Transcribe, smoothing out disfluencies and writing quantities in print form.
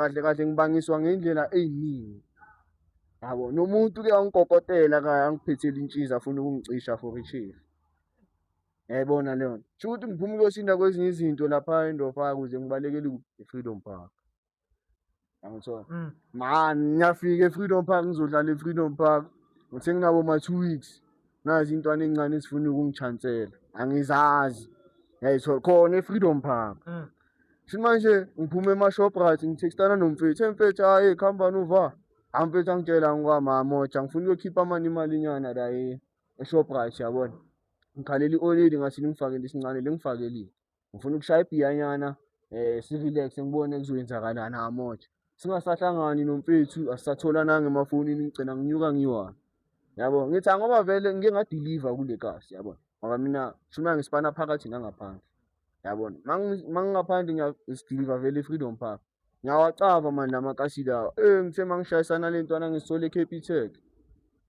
kahle kahle ngibangiswa ngendlela ey'ningi. Yabo, nomuntu-ke wangikokotela kaya angiphethela intshiza afuna ukungicisha for i-chief. Yayibona leyo nto. Kusho ukuthi ngiphuma ukuyosinda kwezinye izinto lapha endofaka ukuze ngibalekele i-Freedom Park. Yangithola. Man, ngiyafika e-Freedom Park ngizodlala e-Freedom Park. Ngithe nginabo ma-2 weeks. Nazi iy'ntwana ey'ncane ezifuna ukungichansela. Angizazi. Yayithola khona e-Freedom Park. Kusho manje ngiphume ema-Shoprite ngithekstana nomfethu. Mfethu hayi khambani uva. Mfethu angitshela ngamamoja ngifuna ukuyokhipha imalinyana la e-Shoprite yabona. Ngikhalela i-oil lady ngathi ngifakele isincane lengifakelile. Ngifuna ukushaya ibhiyanyana si-relax ngibone kuzoyenzakalani amamoja. Singasahlangani nomfethu asisatholananga emafonini ngigcina nginyuka ngiyi-1. Yabo, ngithi ngoba vele ngike ngadiliva kule kasi yabona. Ngoba mina shuma ngisipana phakathi nangaphandle. Yabona, mangingaphandle ngiyasidiliva vele e-Freedom Park. Ngiyawacava manje amakasi lawa. Ngithe mangishayisana le ntwana ngisithole e-Capitec.